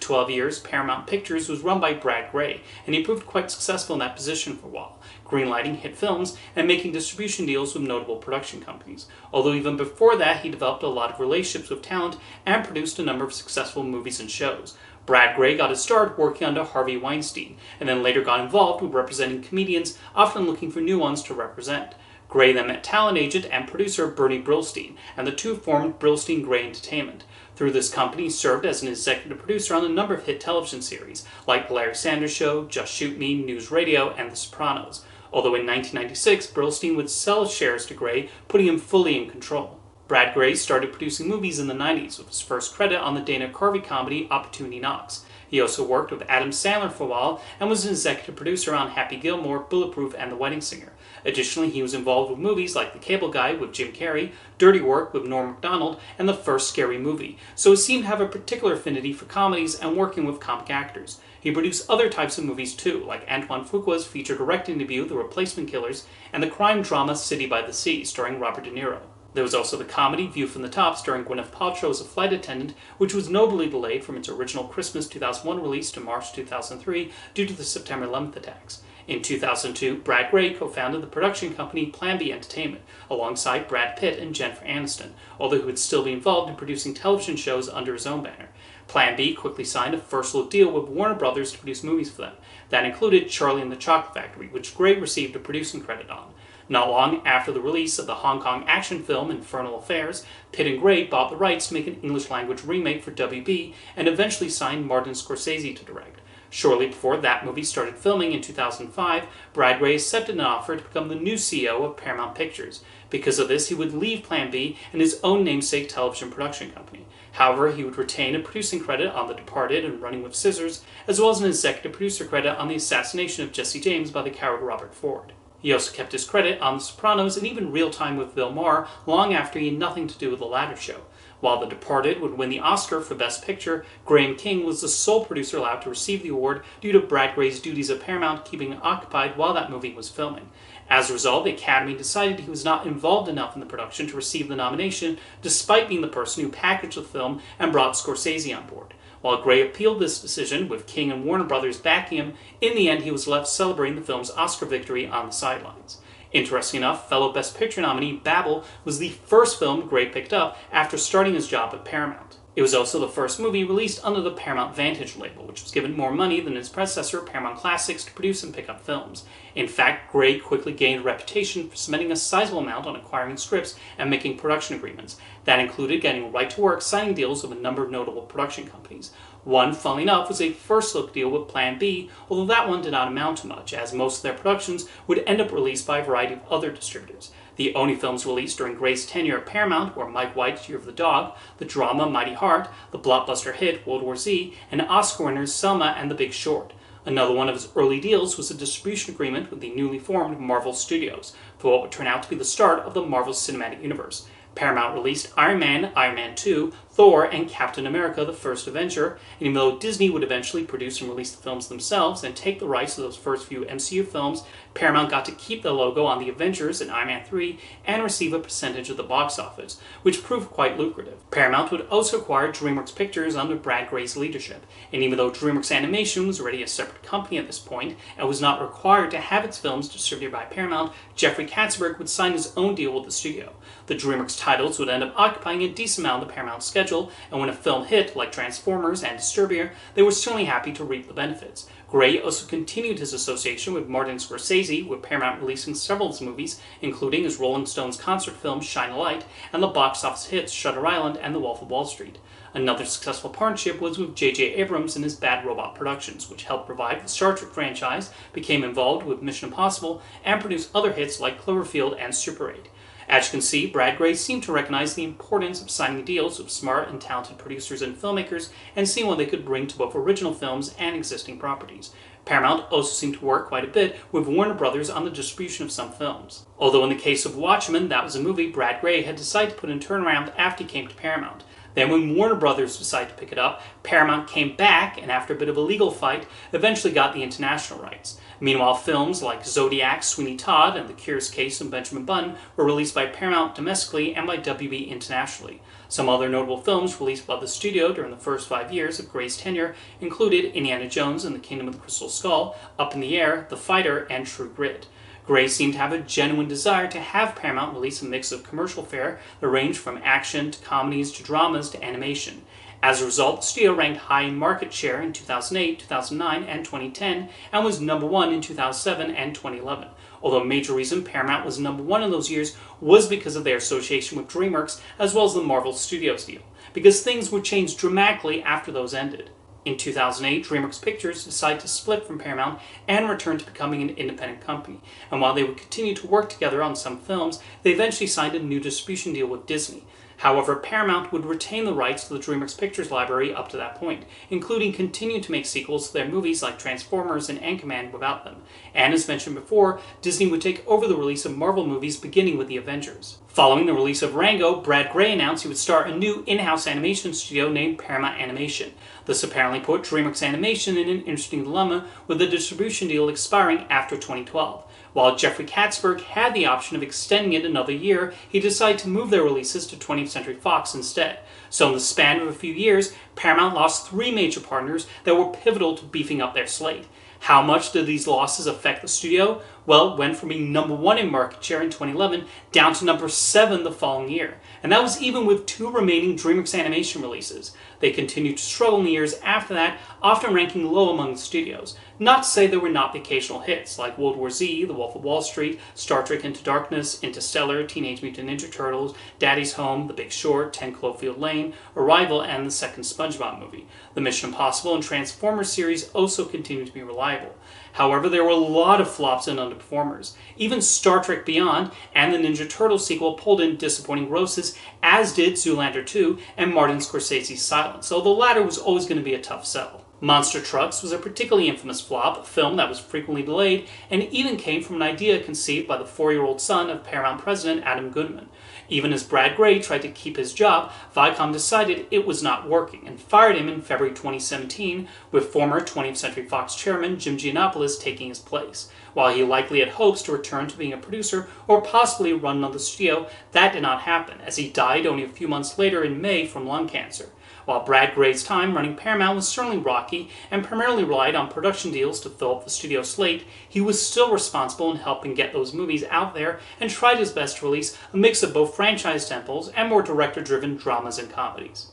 12 years, Paramount Pictures was run by Brad Grey, and he proved quite successful in that position for a while, greenlighting hit films and making distribution deals with notable production companies. Although even before that, he developed a lot of relationships with talent and produced a number of successful movies and shows. Brad Grey got his start working under Harvey Weinstein, and then later got involved with representing comedians, often looking for new ones to represent. Grey then met talent agent and producer Bernie Brillstein, and the two formed Brillstein Grey Entertainment. Through this company, he served as an executive producer on a number of hit television series, like The Larry Sanders Show, Just Shoot Me, News Radio, and The Sopranos. Although in 1996, Brillstein would sell shares to Grey, putting him fully in control. Brad Grey started producing movies in the 90s, with his first credit on the Dana Carvey comedy Opportunity Knocks. He also worked with Adam Sandler for a while and was an executive producer on Happy Gilmore, Bulletproof, and The Wedding Singer. Additionally, he was involved with movies like The Cable Guy with Jim Carrey, Dirty Work with Norm Macdonald, and The First Scary Movie, so he seemed to have a particular affinity for comedies and working with comic actors. He produced other types of movies too, like Antoine Fuqua's feature-directing debut The Replacement Killers, and the crime drama City by the Sea, starring Robert De Niro. There was also the comedy View from the Top, starring Gwyneth Paltrow as a flight attendant, which was notably delayed from its original Christmas 2001 release to March 2003 due to the September 11th attacks. In 2002, Brad Grey co-founded the production company Plan B Entertainment, alongside Brad Pitt and Jennifer Aniston, although he would still be involved in producing television shows under his own banner. Plan B quickly signed a first-look deal with Warner Brothers to produce movies for them. That included Charlie and the Chocolate Factory, which Grey received a producing credit on. Not long after the release of the Hong Kong action film Infernal Affairs, Pitt and Grey bought the rights to make an English-language remake for WB and eventually signed Martin Scorsese to direct. Shortly before that movie started filming in 2005, Brad Grey accepted an offer to become the new CEO of Paramount Pictures. Because of this, he would leave Plan B and his own namesake television production company. However, he would retain a producing credit on The Departed and Running with Scissors, as well as an executive producer credit on the assassination of Jesse James by the coward Robert Ford. He also kept his credit on The Sopranos and even Real Time with Bill Maher long after he had nothing to do with the latter show. While The Departed would win the Oscar for Best Picture, Graham King was the sole producer allowed to receive the award due to Brad Grey's duties at Paramount keeping him occupied while that movie was filming. As a result, the Academy decided he was not involved enough in the production to receive the nomination, despite being the person who packaged the film and brought Scorsese on board. While Grey appealed this decision, with King and Warner Brothers backing him, in the end he was left celebrating the film's Oscar victory on the sidelines. Interesting enough, fellow Best Picture nominee Babel was the first film Grey picked up after starting his job at Paramount. It was also the first movie released under the Paramount Vantage label, which was given more money than its predecessor, Paramount Classics, to produce and pick up films. In fact, Grey quickly gained a reputation for spending a sizable amount on acquiring scripts and making production agreements. That included getting right to work signing deals with a number of notable production companies. One, funnily enough, was a first-look deal with Plan B, although that one did not amount to much, as most of their productions would end up released by a variety of other distributors. The only films released during Grey's tenure at Paramount were Mike White's Year of the Dog, the drama Mighty Heart, the blockbuster hit World War Z, and Oscar winners Selma and The Big Short. Another one of his early deals was a distribution agreement with the newly formed Marvel Studios, for what would turn out to be the start of the Marvel Cinematic Universe. Paramount released Iron Man, Iron Man 2, Thor, and Captain America: The First Avenger, and even though Disney would eventually produce and release the films themselves and take the rights to those first few MCU films, Paramount got to keep the logo on the Avengers in Iron Man 3 and receive a percentage of the box office, which proved quite lucrative. Paramount would also acquire DreamWorks Pictures under Brad Grey's leadership, and even though DreamWorks Animation was already a separate company at this point and was not required to have its films distributed by Paramount, Jeffrey Katzenberg would sign his own deal with the studio. The DreamWorks titles would end up occupying a decent amount of the Paramount schedule, and when a film hit, like Transformers and Disturbia, they were certainly happy to reap the benefits. Grey also continued his association with Martin Scorsese, with Paramount releasing several of his movies, including his Rolling Stones concert film Shine a Light, and the box office hits Shutter Island and The Wolf of Wall Street. Another successful partnership was with J.J. Abrams and his Bad Robot Productions, which helped revive the Star Trek franchise, became involved with Mission Impossible, and produced other hits like Cloverfield and Super 8. As you can see, Brad Grey seemed to recognize the importance of signing deals with smart and talented producers and filmmakers and seeing what they could bring to both original films and existing properties. Paramount also seemed to work quite a bit with Warner Brothers on the distribution of some films. Although in the case of Watchmen, that was a movie Brad Grey had decided to put in turnaround after he came to Paramount. Then when Warner Brothers decided to pick it up, Paramount came back and after a bit of a legal fight, eventually got the international rights. Meanwhile, films like Zodiac, Sweeney Todd, and The Curious Case of Benjamin Button were released by Paramount domestically and by WB internationally. Some other notable films released by the studio during the first 5 years of Gray's tenure included Indiana Jones and the Kingdom of the Crystal Skull, Up in the Air, The Fighter, and True Grit. Gray seemed to have a genuine desire to have Paramount release a mix of commercial fare that ranged from action to comedies to dramas to animation. As a result, the studio ranked high in market share in 2008, 2009, and 2010, and was number 1 in 2007 and 2011. Although a major reason Paramount was number 1 in those years was because of their association with DreamWorks as well as the Marvel Studios deal, because things would change dramatically after those ended. In 2008, DreamWorks Pictures decided to split from Paramount and return to becoming an independent company. And while they would continue to work together on some films, they eventually signed a new distribution deal with Disney. However, Paramount would retain the rights to the DreamWorks Pictures library up to that point, including continuing to make sequels to their movies like Transformers and Anchorman without them. And as mentioned before, Disney would take over the release of Marvel movies beginning with the Avengers. Following the release of Rango, Brad Grey announced he would start a new in-house animation studio named Paramount Animation. This apparently put DreamWorks Animation in an interesting dilemma with the distribution deal expiring after 2012. While Jeffrey Katzenberg had the option of extending it another year, he decided to move their releases to 20th Century Fox instead. So in the span of a few years, Paramount lost 3 major partners that were pivotal to beefing up their slate. How much did these losses affect the studio? Well, it went from being number 1 in market share in 2011 down to number 7 the following year. And that was even with 2 remaining DreamWorks Animation releases. They continued to struggle in the years after that, often ranking low among the studios. Not to say there were not the occasional hits, like World War Z, The Wolf of Wall Street, Star Trek Into Darkness, Interstellar, Teenage Mutant Ninja Turtles, Daddy's Home, The Big Short, 10 Cloverfield Lane, Arrival, and the second SpongeBob movie. The Mission Impossible and Transformers series also continued to be reliable. However, there were a lot of flops and underperformers. Even Star Trek Beyond and the Ninja Turtles sequel pulled in disappointing grosses, as did Zoolander 2 and Martin Scorsese's Silence, so the latter was always going to be a tough sell. Monster Trucks was a particularly infamous flop, a film that was frequently delayed, and even came from an idea conceived by the 4-year-old son of Paramount president Adam Goodman. Even as Brad Grey tried to keep his job, Viacom decided it was not working and fired him in February 2017, with former 20th Century Fox chairman Jim Giannopoulos taking his place. While he likely had hopes to return to being a producer or possibly run another studio, that did not happen, as he died only a few months later in May from lung cancer. While Brad Gray's time running Paramount was certainly rocky and primarily relied on production deals to fill up the studio slate, he was still responsible in helping get those movies out there and tried his best to release a mix of both franchise temples and more director-driven dramas and comedies.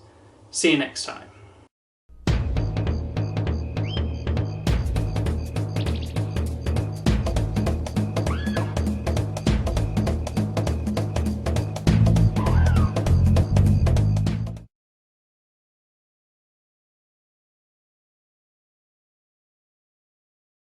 See you next time.